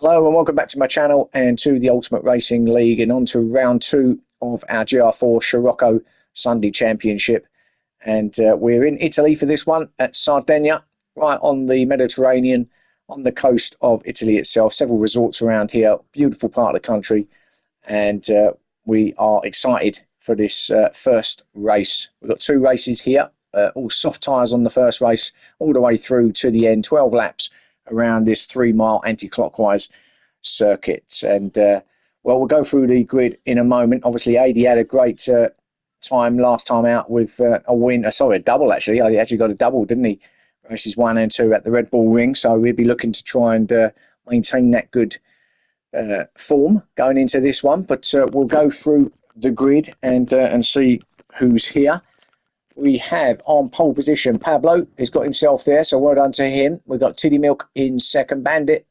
Hello and welcome back to my channel and to the Ultimate Racing League and on to round two of our GR4 Scirocco Sunday Championship. And we're in Italy for this one at Sardegna, right on the Mediterranean, on the coast of Italy itself. Several resorts around here, beautiful part of the country. And we are excited for this first race. We've got two races here, all soft tyres on the first race, all the way through to the end, 12 laps around this 3-mile anti-clockwise circuit. And well, we'll go through the grid in a moment. Obviously, Adi had a great time last time out with a win. Sorry, a double actually. He actually got a double, didn't he? Races 1 and 2 at the Red Bull Ring. So we'll be looking to try and maintain that good form going into this one. But we'll go through the grid and see who's here. We have on pole position Pablo. He's got himself there, so well done to him. We've got Tiddy Milk in second, Bandit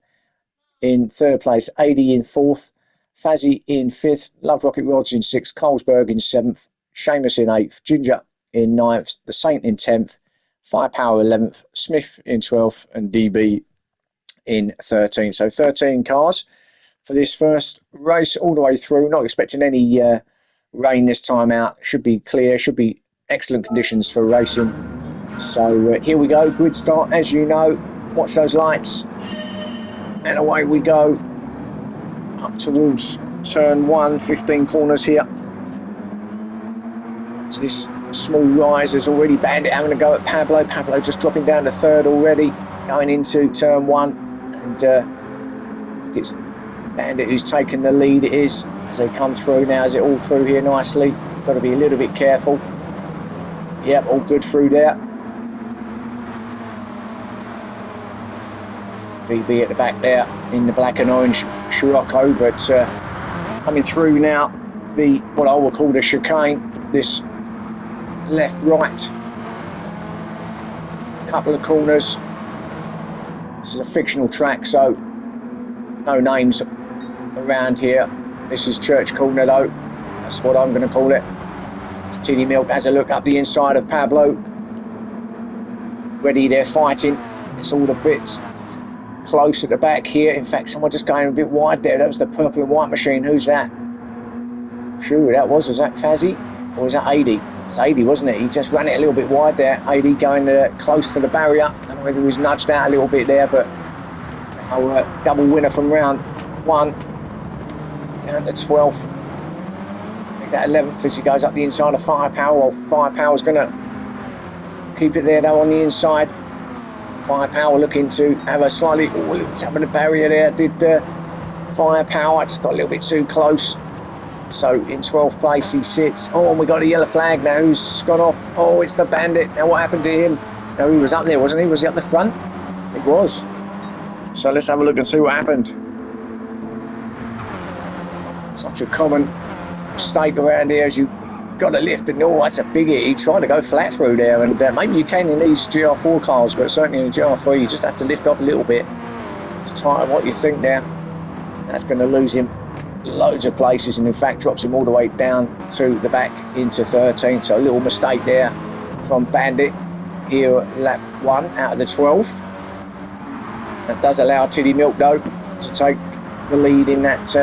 in third place, Adi in fourth, Fazzy in fifth, Love Rocket Rods in sixth, Colesberg in seventh, Seamus in eighth, Ginger in ninth, The Saint in 10th, Firepower 11th, Smith in 12th, and DB in 13th. So 13 cars for this first race all the way through. Not expecting any rain this time out. Should be clear, should be excellent conditions for racing. So here we go, grid start as you know. Watch those lights and away we go up towards turn 1, 15 corners here. So this small rise is already Bandit having a go at Pablo. Pablo just dropping down to third already, going into turn 1, and it's Bandit who's taken the lead. It is as they come through now. Is it all through here nicely? Got to be a little bit careful. Yep, all good through there. VB at the back there in the black and orange Scirocco, but coming through now the what I will call the chicane, this left-right couple of corners. This is a fictional track, so no names around here. This is Church Corner though, that's what I'm going to call it. Tiddy Milk has a look up the inside of Pablo. Ready, they're fighting. It's all the bits close at the back here. In fact, someone just going a bit wide there. That was the purple and white machine. Who's that? Sure, that was that Fazzy? Or was that Adi? It was Adi, wasn't it? He just ran it a little bit wide there. Adi going close to the barrier. I don't know whether he was nudged out a little bit there, but our double winner from round 1. Down to 12th. That 11th as he goes up the inside of Firepower. Well, Firepower's going to keep it there though on the inside. Firepower looking to have a slightly little tap of the barrier there. Did Firepower just got a little bit too close. So in 12th place he sits. Oh, and we got a yellow flag now. Who's gone off? Oh, it's the Bandit. Now what happened to him? No, he was up there, wasn't he? Was he up the front? It was. So let's have a look and see what happened. Such a common mistake around here as you got a lift and oh, that's a big hit. He tried to go flat through there, and maybe you can in these GR4 cars, but certainly in the GR3 you just have to lift off a little bit. It's tight of what you think there. That's going to lose him loads of places, and in fact drops him all the way down to the back into 13th. So a little mistake there from Bandit here at lap 1 out of the 12. That does allow Tiddy Milk though to take the lead in that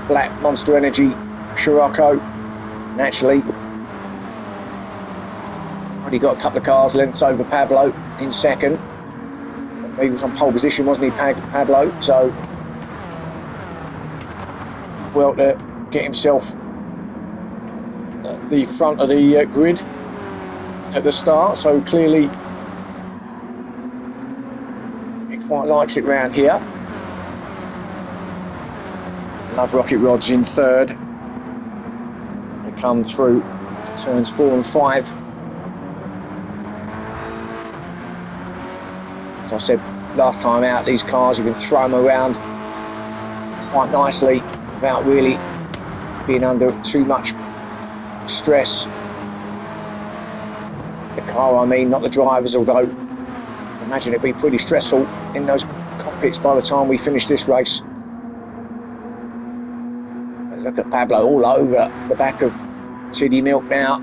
black Monster Energy Scirocco. Naturally, already got a couple of cars lengths over Pablo in second. He was on pole position, wasn't he, Pablo? So well to get himself at the front of the grid at the start. So clearly he quite likes it round here. Love Rocket Rods in third. They come through turns 4 and 5. As I said last time out, these cars you can throw them around quite nicely without really being under too much stress. The car, I mean, not the drivers, although I imagine it'd be pretty stressful in those cockpits by the time we finish this race. Look at Pablo all over the back of Tiddy Milk now.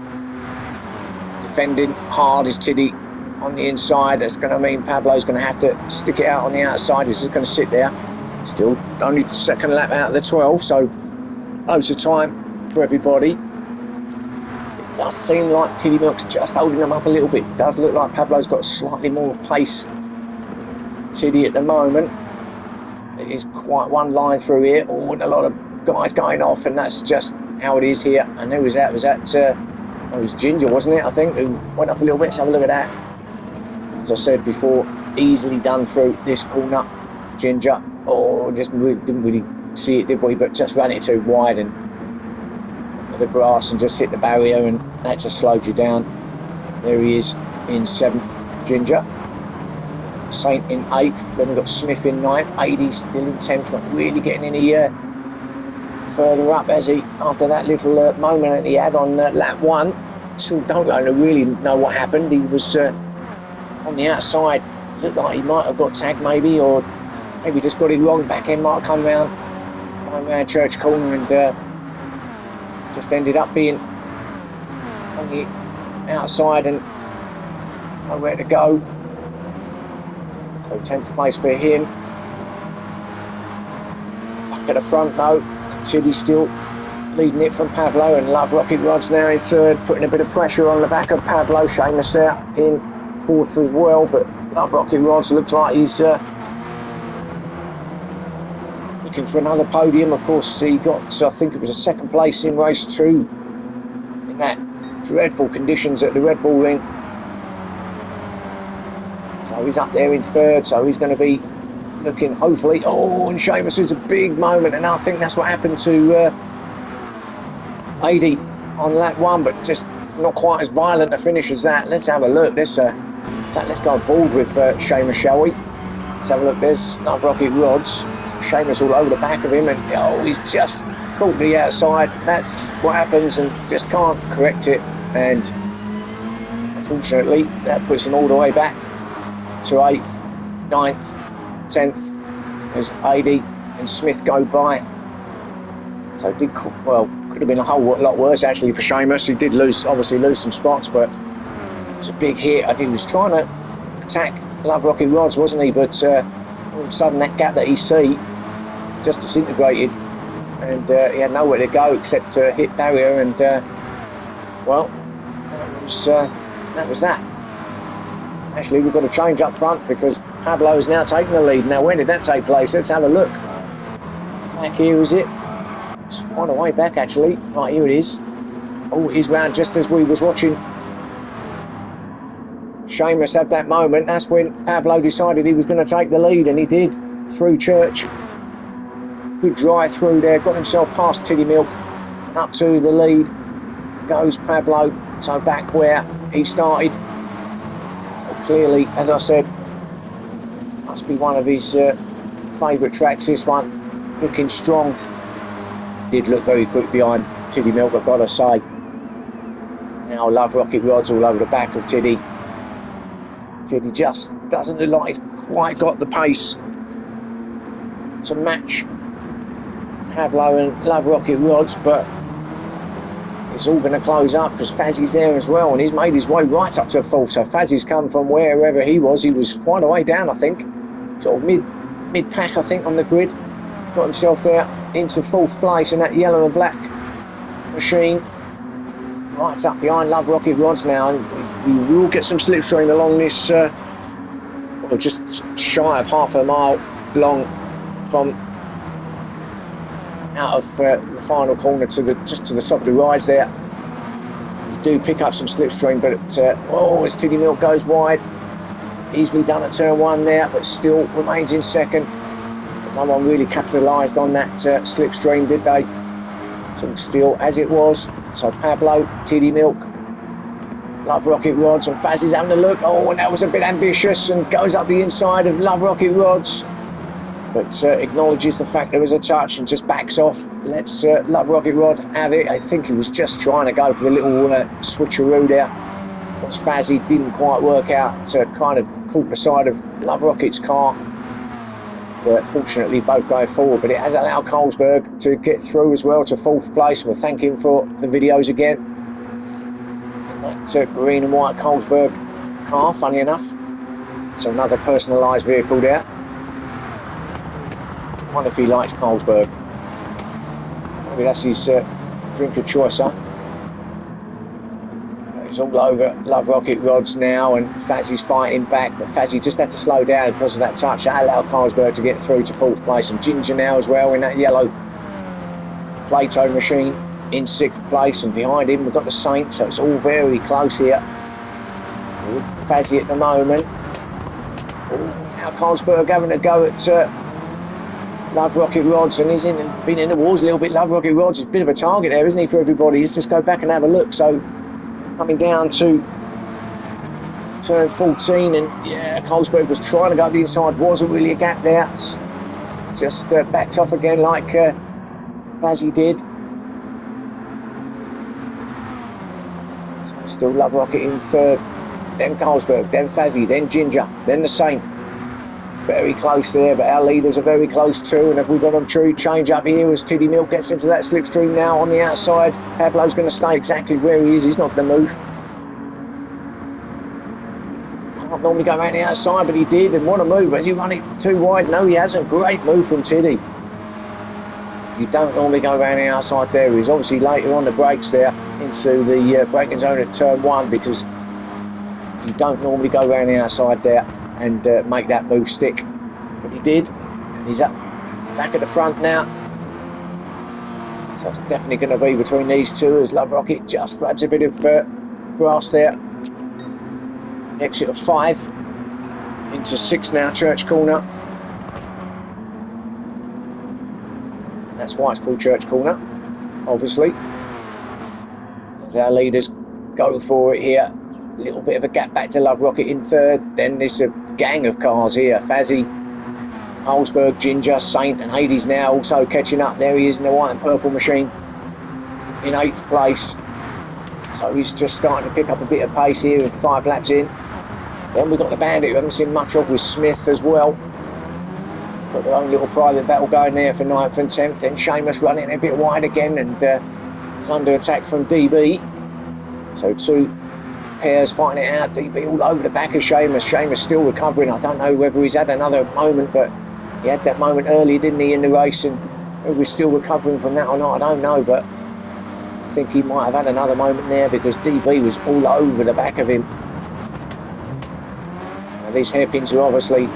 Defending hard is Tiddy on the inside. That's going to mean Pablo's going to have to stick it out on the outside. He's just going to sit there. Still only the second lap out of the 12, so loads of time for everybody. It does seem like Tiddy Milk's just holding them up a little bit. It does look like Pablo's got slightly more pace than Tiddy at the moment. It is quite one line through here. Oh, and a lot of guys going off, and that's just how it is here. And who was that? It was Ginger, wasn't it? I think, who went off a little bit. Let's have a look at that. As I said before, easily done through this corner. Ginger, just didn't really see it, did we? But just ran it too wide and the grass and just hit the barrier, and that just slowed you down. There he is in 7th, Ginger. Saint in 8th. Then we've got Smith in 9th. 80 still in 10th. Not really getting any further up, has he? After that little moment that he had on lap 1. Still don't really know what happened. He was on the outside. Looked like he might have got tagged maybe, or maybe just got it wrong. Back end might have come round Church Corner, and just ended up being on the outside and nowhere to go. So 10th place for him. Back at the front though, Tiddy still leading it from Pablo, and Love Rocket Rod's now in 3rd, putting a bit of pressure on the back of Pablo. Seamus out in 4th as well, but Love Rocket Rod's looks like he's looking for another podium. Of course, he got, I think it was a 2nd place in race 2 in that dreadful conditions at the Red Bull Ring. So he's up there in 3rd, so he's going to be looking, hopefully. Oh, and Seamus is a big moment, and I think that's what happened to AD on lap 1, but just not quite as violent a finish as that. Let's have a look. Let's go bold with Seamus, shall we? Let's have a look. There's Love Rocket Rods. Seamus all over the back of him, and he's just caught the outside. That's what happens, and just can't correct it. And unfortunately, that puts him all the way back to 8th, 9th, 10th as AD and Smith go by. So could have been a whole lot worse actually for Seamus. He did obviously lose some spots, but it's a big hit. I think he was trying to attack Love Rocket Rods, wasn't he? But all of a sudden that gap that he see just disintegrated, and he had nowhere to go except to hit barrier, and well, that was that. Actually, we've got to change up front because Pablo is now taking the lead. Now, when did that take place? Let's have a look. Back here, is it? It's quite a way back, actually. Right, here it is. Oh, he's round just as we was watching Seamus have that moment. That's when Pablo decided he was going to take the lead, and he did, through Church. Good drive through there, got himself past Tiddy Milk, up to the lead goes Pablo, so back where he started. So clearly, as I said, must be one of his favourite tracks, this one. Looking strong. Did look very quick behind Tiddy Milk, I've got to say. Now Love Rocket Rods all over the back of Tiddy. Tiddy just doesn't look like he's quite got the pace to match Pablo and Love Rocket Rods, but it's all going to close up because Fazzy's there as well, and he's made his way right up to 4th. So Fazzy's come from wherever he was quite a way down, I think, sort of mid-pack, I think, on the grid. Got himself there into 4th place in that yellow and black machine. Right up behind Love Rocket Rods now, and we will get some slipstream along this, just shy of half a mile long from out of the final corner just to the top of the rise there. You do pick up some slipstream, but as Tiddy Milk goes wide, easily done at turn 1 there, but still remains in 2nd. No one really capitalised on that slipstream, did they? So still as it was. So Pablo, Tiddy Milk, Love Rocket Rods, and Fazzy's having a look. Oh, and that was a bit ambitious, and goes up the inside of Love Rocket Rods, but acknowledges the fact there was a touch and just backs off. Lets Love Rocket Rod have it. I think he was just trying to go for the little switcheroo there. Once Fazzy didn't quite work out, kind of caught the side of Love Rocket's car. Fortunately, both going forward, but it has allowed Colesberg to get through as well to 4th place. We'll thank him for the videos again. And that green and white Colesberg car, funny enough. So another personalised vehicle there. I wonder if he likes Carlsberg. Maybe that's his drink of choice, huh? He's all over Love Rocket rods now, and Fazzy's fighting back, but Fazzy just had to slow down because of that touch. That allowed Carlsberg to get through to 4th place, and Ginger now as well in that yellow Plato machine in 6th place, and behind him we've got the Saint, so it's all very close here with Fazzy at the moment. Now Carlsberg having a go at Love Rocket rods, and he's been in the wars a little bit. Love Rocket rods is a bit of a target there, isn't he, for everybody? Let's just go back and have a look. So coming down to turn 14, and yeah, Carlsberg was trying to go up the inside, wasn't really a gap there. Just backed off again like Fazzy did. So still Love Rocket in 3rd, then Carlsberg, then Fazzy, then Ginger, then the Saint. Very close there, but our leaders are very close too. And if we've got a true change up here as Tiddy Milk gets into that slipstream now on the outside, Pablo's going to stay exactly where he is. He's not going to move. Can't normally go around the outside, but he did. And what a move. Has he run it too wide? No, he hasn't. Great move from Tiddy. You don't normally go around the outside there. He's obviously later on the brakes there into the braking zone at turn 1, because you don't normally go around the outside there and make that move stick, but he did, and he's up back at the front now. So it's definitely going to be between these two as Love Rocket just grabs a bit of grass there. Exit of 5 into 6 now, Church Corner. That's why it's called Church Corner, obviously, as our leaders go for it here. A little bit of a gap back to Love Rocket in 3rd. Then there's a gang of cars here. Fazzy, Carlsberg, Ginger, Saint, and Hades now also catching up. There he is in the white and purple machine in 8th place. So he's just starting to pick up a bit of pace here with 5 laps in. Then we've got the Bandit, we haven't seen much of, with Smith as well. Got their own little private battle going there for 9th and 10th. Then Seamus running a bit wide again, and it's under attack from DB. So 2 pairs fighting it out. DB all over the back of Seamus. Seamus still recovering. I don't know whether he's had another moment, but he had that moment early, didn't he, in the race, and whether he's still recovering from that or not, I don't know, but I think he might have had another moment there, because DB was all over the back of him. Now, these hairpins are obviously a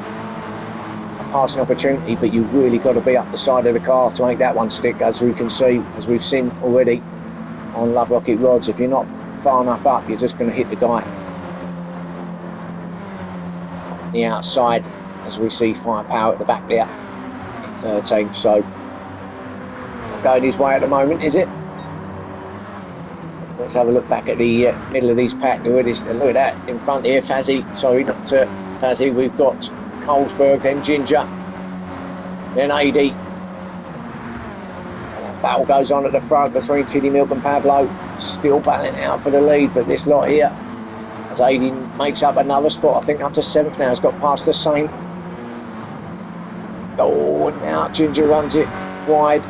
passing opportunity, but you've really got to be up the side of the car to make that one stick, as we can see, as we've seen already on Love Rocket rods. If you're not far enough up, you're just going to hit the guy on the outside, as we see Firepower at the back there in 13. So not going his way at the moment, is it? Let's have a look back at the middle of these pack. Look at that in front here. Fazzy, sorry, not Fazzy. We've got Carlsberg, then Ginger, then AD. Battle goes on at the front between Tiddy Milk and Pablo, still battling out for the lead, but this lot here, as Aiden makes up another spot, I think up to 7th now, has got past the Saint. Oh, and now Ginger runs it wide.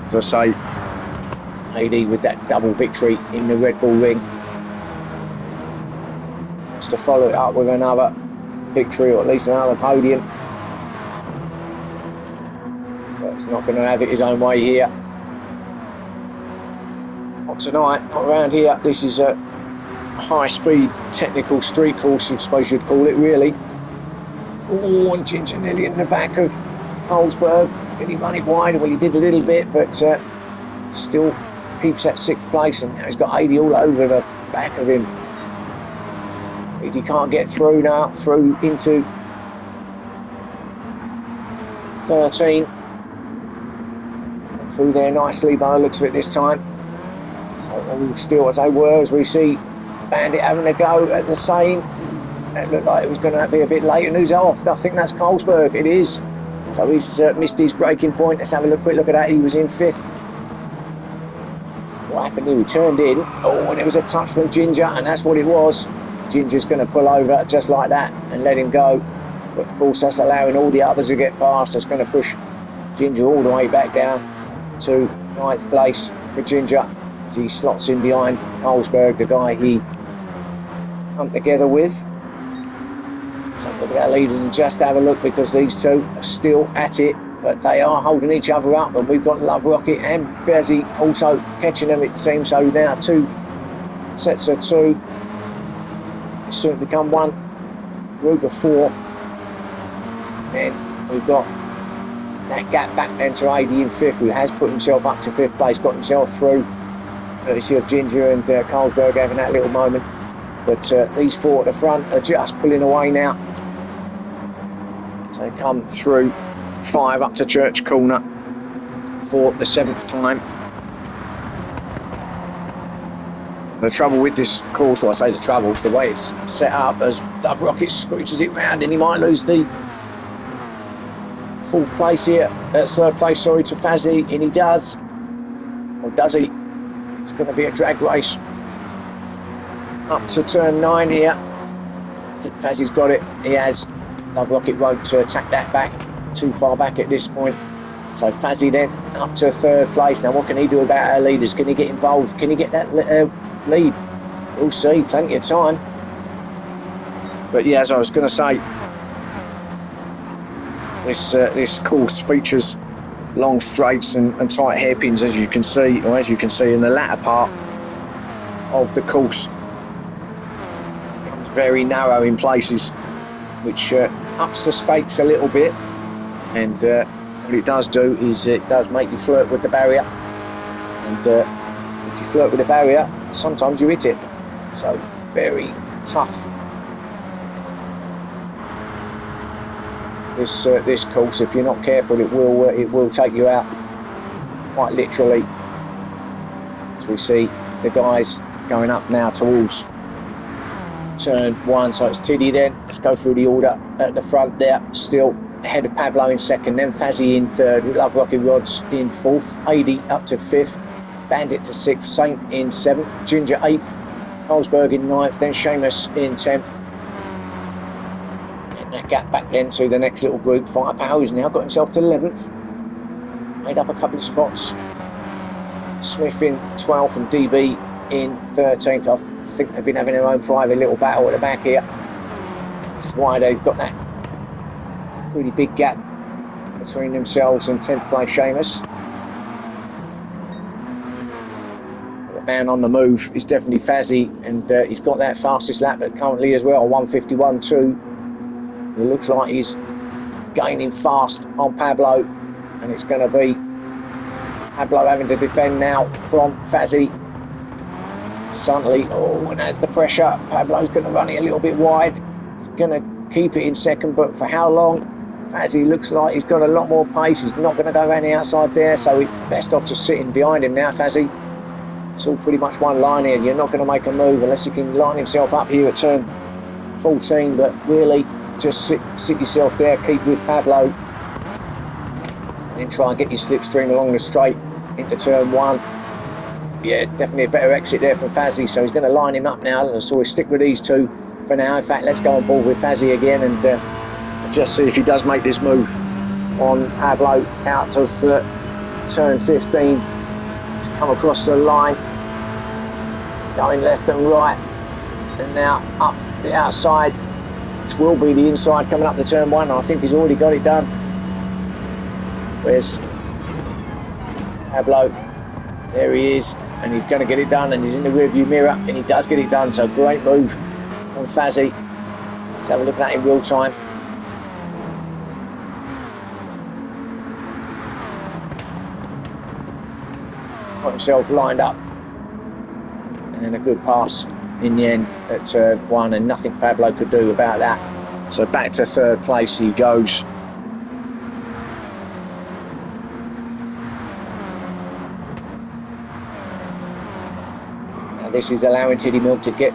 As I say, AD with that double victory in the Red Bull Ring. Wants to follow it up with another victory, or at least another podium. But he's not going to have it his own way here. Not tonight, not around here. This is a high-speed technical street course, I suppose you'd call it, really. Oh, and Ginger nearly in the back of Carlsberg. Did he run it wide? Well, he did a little bit, but still keeps that 6th place, and now he's got 80 all over the back of him. He can't get through now, through into 13. Through there nicely by the looks of it this time. So all still as they were, as we see Bandit having a go at the same. It looked like it was going to be a bit late, and who's off? I think that's Carlsberg. It is. So he's missed his braking point. Let's have a quick look at that. He was in 5th. What happened here? He turned in. Oh, and it was a touch from Ginger, and that's what it was. Ginger's going to pull over just like that and let him go. But of course, that's allowing all the others to get past. That's going to push Ginger all the way back down to 9th place for Ginger, as he slots in behind Carlsberg, the guy he come together with. So look at our leaders and just have a look, because these two are still at it, but they are holding each other up, and we've got Love Rocket and Fezzi also catching them, it seems. So now 2 sets of 2. It's soon become 1 group of 4. And we've got that gap back then to 80 in 5th, who has put himself up to 5th place, got himself through. You see Ginger and Carlsberg having that little moment. But these 4 at the front are just pulling away now. So they come through 5 up to Church Corner for the 7th time. The trouble with this course, or I say the trouble, the way it's set up, as Love Rocket scooches it round, and he might lose the 4th place here, 3rd place, sorry, to Fazzi, and he does. Or does he? It's going to be a drag race up to turn 9 here. I think Fazzi's got it. He has. Love Rocket won't attack that back too far back at this point. So Fazzi then up to 3rd place. Now what can he do about our leaders? Can he get involved? Can he get that lead? We'll see. Plenty of time. But yeah, as I was going to say, this course features long straights and tight hairpins, as you can see, in the latter part of the course. It becomes very narrow in places, which ups the stakes a little bit. And what it does do is it does make you flirt with the barrier. And if you flirt with the barrier, sometimes you hit it. So very tough. This course, if you're not careful, it will take you out, quite literally. As we see the guys going up now towards turn 1, so it's Tiddy then. Let's go through the order at the front there. Still ahead of Pablo in 2nd, then Fazzi in 3rd, Love Rocket Rods in 4th, AD up to 5th, Bandit to 6th, Saint in 7th, Ginger 8th, Carlsberg in 9th, then Seamus in 10th. That gap back then to the next little group. Firepower, who's now got himself to 11th, made up a couple of spots. Smith in 12th and DB in 13th. I think they've been having their own private little battle at the back here. This is why they've got that pretty big gap between themselves and 10th place Seamus. The man on the move is definitely Fazzi, and he's got that fastest lap currently as well, 1:51.2. It looks like he's gaining fast on Pablo, and it's going to be Pablo having to defend now from Fazzi. Suddenly, and as the pressure, Pablo's going to run it a little bit wide. He's going to keep it in 2nd, but for how long? Fazzi looks like he's got a lot more pace. He's not going to go around the outside there, so he's best off just sitting behind him now, Fazzi. It's all pretty much one line here. You're not going to make a move unless he can line himself up here at turn 14, but really, just sit yourself there, keep with Pablo, and then try and get your slipstream along the straight into turn 1. Yeah, definitely a better exit there from Fazzi, so he's going to line him up now, so we'll stick with these two for now. In fact, let's go on board with Fazzi again and just see if he does make this move on Pablo out of turn 15 to come across the line, going left and right, and now up the outside. It will be the inside coming up the turn 1. I think he's already got it done. Where's Pablo? There he is, and he's going to get it done, and he's in the rearview mirror, and he does get it done. So great move from Fazzi. Let's have a look at that in real time. Got himself lined up, and then a good pass in the end at turn 1, and nothing Pablo could do about that. So back to 3rd place he goes. Now this is allowing Tiddy Milk to get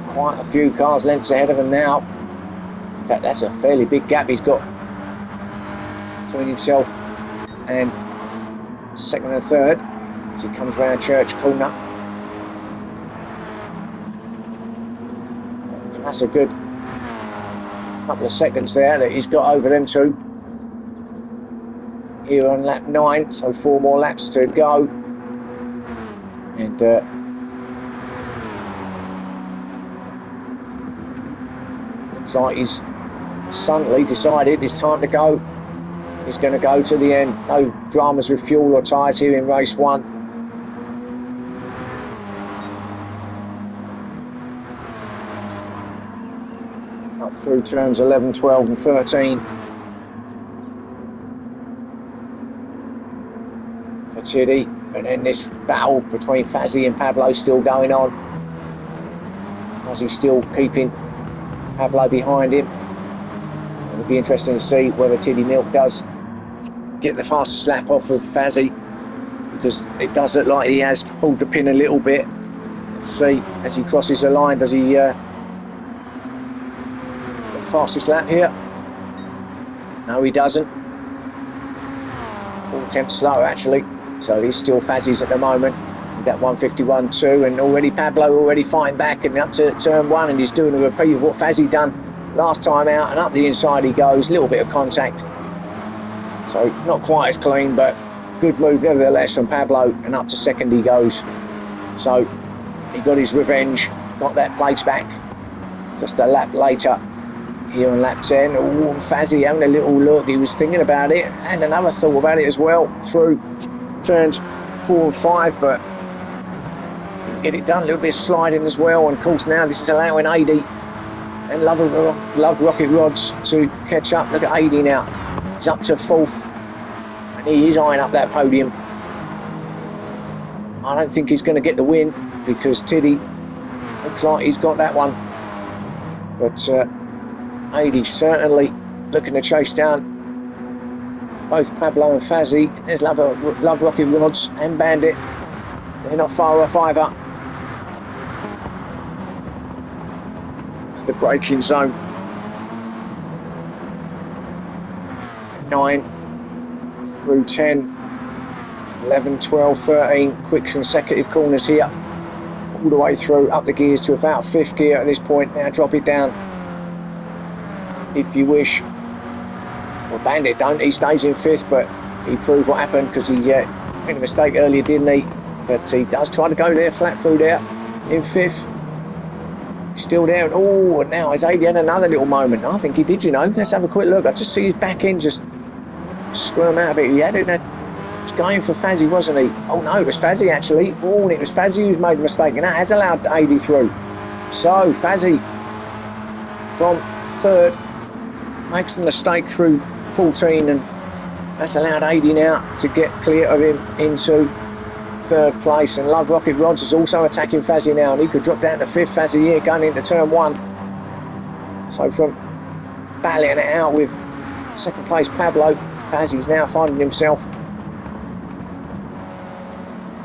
quite a few cars lengths ahead of him now. In fact, that's a fairly big gap he's got between himself and 2nd and 3rd as he comes round Church Corner. That's a good couple of seconds there that he's got over them two. Here on lap 9, so 4 more laps to go. And It's like he's suddenly decided it's time to go. He's going to go to the end. No dramas with fuel or tyres here in race 1. Up through turns 11, 12 and 13. For Tiddy. And then this battle between Fazzy and Pablo still going on. Fazzy still keeping Pablo behind him. It'll be interesting to see whether Tiddy Milk does get the fastest lap off of Fazzy, because it does look like he has pulled the pin a little bit. Let's see, as he crosses the line, does he get the fastest lap here? No, he doesn't. 4/10 slower actually, so he's still Fazzy's at the moment. That 151.2, and already Pablo already fighting back and up to turn 1, and he's doing a repeat of what Fazzy done last time out, and up the inside he goes. A little bit of contact, so not quite as clean, but good move nevertheless from Pablo, and up to second he goes. So he got his revenge, got that place back just a lap later here on lap 10. Oh, Fazzy having a little look, he was thinking about it, and another thought about it as well through turns 4 and 5, but get it done. A little bit of sliding as well, and of course now this is allowing AD and Love Rocket Rods to catch up. Look at AD now, he's up to 4th, and he is eyeing up that podium. I don't think he's going to get the win, because Tiddy looks like he's got that one, but AD certainly looking to chase down both Pablo and Fazzy. There's Love Rocket Rods and Bandit, they're not far off either. The braking zone. 9 through 10, 11, 12, 13 quick consecutive corners here, all the way through, up the gears to about 5th gear at this point. Now drop it down if you wish. Well, Bandit don't, he stays in 5th, but he proved what happened, because he made a mistake earlier, didn't he? But he does try to go there, flat through there in 5th. Still there. Oh, and now has AD had another little moment? I think he did, you know. Let's have a quick look. I just see his back end just squirm out a bit. He had it. He was going for Fazzy, wasn't he? Oh no, it was Fazzy actually. Oh, and it was Fazzy who's made a mistake, and that has allowed AD through. So Fazzy from 3rd makes a mistake through 14, and that's allowed AD now to get clear of him into 3rd place. And Love Rocket Rods is also attacking Fazzy now, and he could drop down to 5th. Fazzy here going into turn 1. So from battling it out with 2nd place Pablo, Fazzy's now finding himself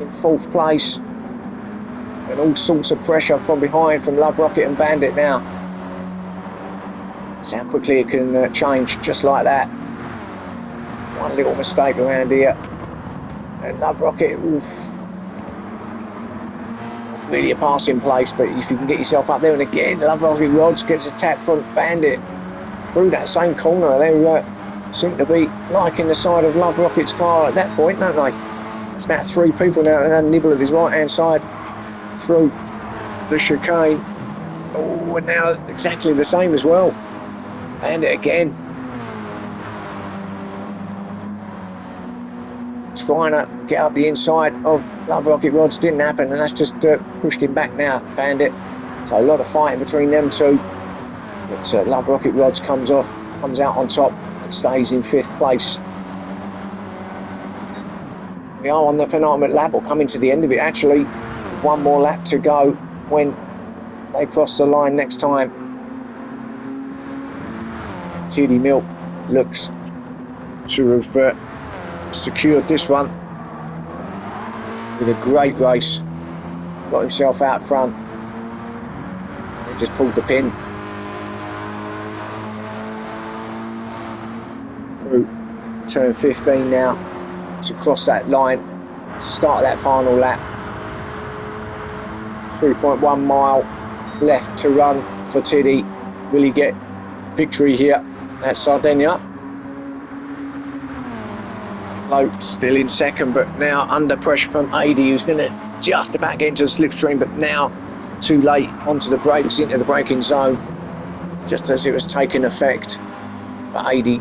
in 4th place, and all sorts of pressure from behind from Love Rocket and Bandit now. That's how quickly it can change just like that. One little mistake around here, and Love Rocket, oof, really a passing place, but if you can get yourself up there, and again Love Rocket Rods gets a tap from Bandit through that same corner. They seem to be liking the side of Love Rocket's car at that point, don't they? It's about 3 people now that had a nibble at his right hand side through the chicane. Oh, and now exactly the same as well. Bandit again, trying to get up the inside of Love Rocket Rods, didn't happen, and that's just pushed him back now, Bandit. So a lot of fighting between them two, but Love Rocket Rods comes out on top and stays in 5th place. We are on the penultimate lap, or coming to the end of it actually. One more lap to go when they cross the line next time. Tiddy Milk looks to have secured this one with a great race. Got himself out front and just pulled the pin through turn 15 now to cross that line to start that final lap. 3.1 mile left to run for Tiddy. Will he get victory here at Sardegna? Low still in 2nd, but now under pressure from AD, who's going to just about get into the slipstream, but now too late onto the brakes, into the braking zone. just as it was taking effect. But Adi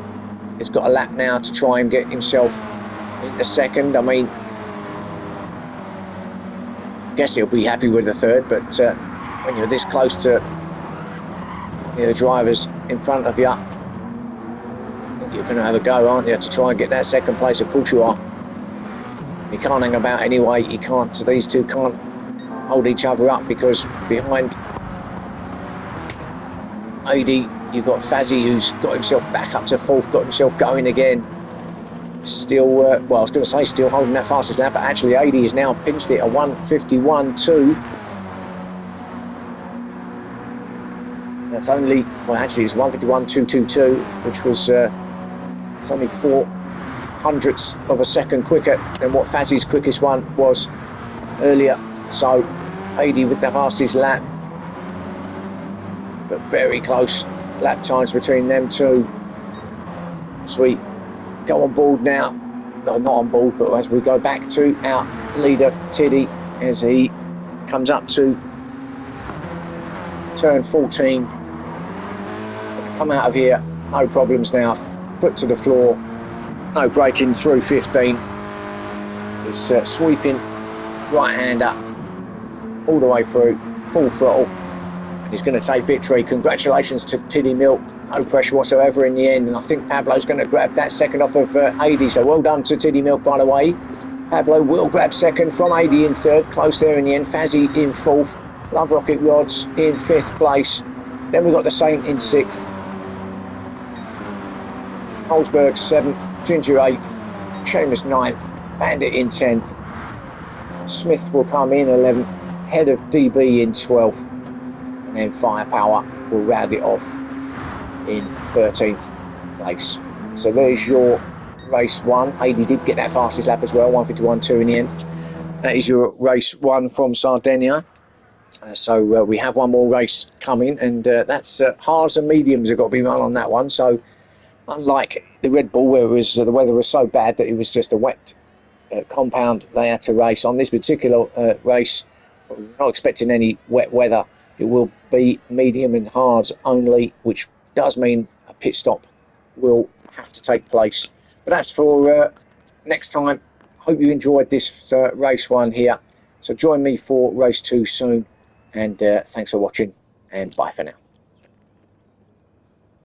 has got a lap now to try and get himself into second. I mean, I guess he'll be happy with the third, but when you're this close to the drivers in front of you, you're going to have a go, aren't you, to try and get that second place? Of course you are. You can't hang about anyway. You can't. So these two can't hold each other up, because behind Adi, you've got Fazzy, who's got himself back up to fourth, got himself going again. Still, well, I was going to say still holding that fastest lap, but actually Adi has now pinched it a 1:51.2. That's only, well, actually it's 1:51.222, which was it's only 0.04 of a second quicker than what Fazzy's quickest one was earlier. So Adi with the fastest lap, but very close lap times between them two. As we go on board now, no, not on board, but as we go back to our leader Tiddy, as he comes up to turn 14. Come out of here, no problems now, foot to the floor, no braking through 15. He's sweeping right-hander all the way through, full throttle, and he's going to take victory. Congratulations to Tiddy Milk, no pressure whatsoever in the end, and I think Pablo's going to grab that second off of Adi, so well done to Tiddy Milk, by the way. Pablo will grab second from Adi in third, close there in the end. Fazzy in fourth, Love Rocket Rods in fifth place, then we've got the Saint in sixth, Holzberg 7th, Ginger 8th, Seamus 9th, Bandit in 10th, Smith will come in 11th, head of DB in 12th, and then Firepower will round it off in 13th place. So there's your race one. Adi did get that fastest lap as well, 1:51.2 in the end. That is your race one from Sardegna. So we have one more race coming, and that's hards and mediums have got to be run on that one. So unlike the Red Bull, where it was, the weather was so bad that it was just a wet compound they had to race, on this particular race, we're not expecting any wet weather. It will be medium and hards only, which does mean a pit stop will have to take place. But that's for next time. Hope you enjoyed this race one here. So join me for race two soon. And thanks for watching, and bye for now.